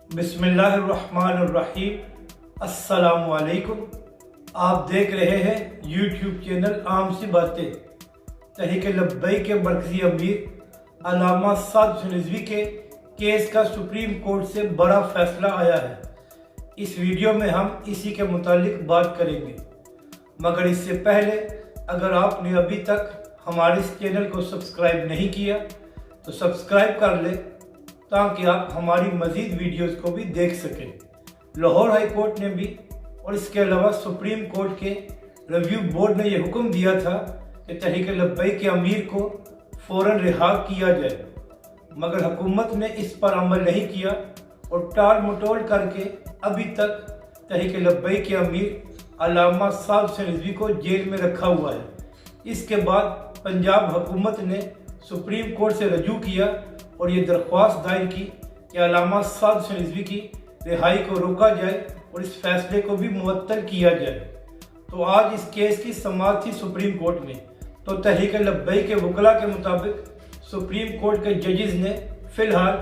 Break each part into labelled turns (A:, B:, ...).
A: बिस्मिल्लाहिर्रहमानिर्रहीम। अस्सलामुअलैकुम। आप देख रहे हैं यूट्यूब चैनल आम सी बातें। तहरीक लब्बैक के मरकजी अमीर अल्लामा साद रिजवी के केस का सुप्रीम कोर्ट से बड़ा फैसला आया है। इस वीडियो में हम इसी के मुतालिक बात करेंगे, मगर इससे पहले अगर आपने अभी तक हमारे इस चैनल को सब्सक्राइब नहीं किया तो सब्सक्राइब कर ले ताकि आप हमारी मज़ीद वीडियोस को भी देख सकें। लाहौर हाई कोर्ट ने भी और इसके अलावा सुप्रीम कोर्ट के रिव्यू बोर्ड ने यह हुक्म दिया था कि तहरीक लब्बैक के अमीर को फ़ौरन रिहा किया जाए, मगर हुकूमत ने इस पर अमल नहीं किया और टाल मटोल करके अभी तक तहरीक लब्बैक के अमीर अल्लामा साद रिजवी को जेल में रखा हुआ है। इसके बाद पंजाब हुकूमत ने सुप्रीम कोर्ट से रजू किया और ये दरख्वास्त दायर की कि अल्लामा साद रिजवी की रिहाई को रोका जाए और इस फैसले को भी मुअत्तल किया जाए। तो आज इस केस की समाअत थी सुप्रीम कोर्ट में। तो तहरीक लब्बैक के वकला के मुताबिक सुप्रीम कोर्ट के जजेस ने फिलहाल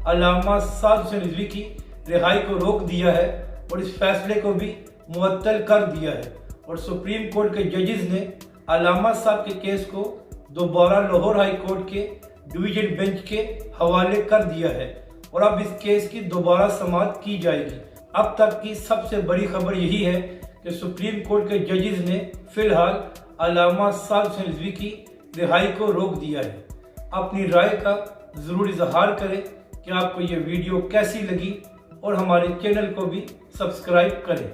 A: अल्लामा साद रिजवी की रिहाई को रोक दिया है और इस फैसले को भी मुअत्तल कर दिया है। और सुप्रीम कोर्ट के जजेस ने अल्लामा साहब के केस को दोबारा लाहौर हाई कोर्ट के डिवीजन बेंच के हवाले कर दिया है और अब इस केस की दोबारा समाअत की जाएगी। अब तक की सबसे बड़ी खबर यही है कि सुप्रीम कोर्ट के जजेस ने फिलहाल अल्लामा साद रिजवी की रिहाई को रोक दिया है। अपनी राय का ज़रूर इजहार करें कि आपको ये वीडियो कैसी लगी और हमारे चैनल को भी सब्सक्राइब करें।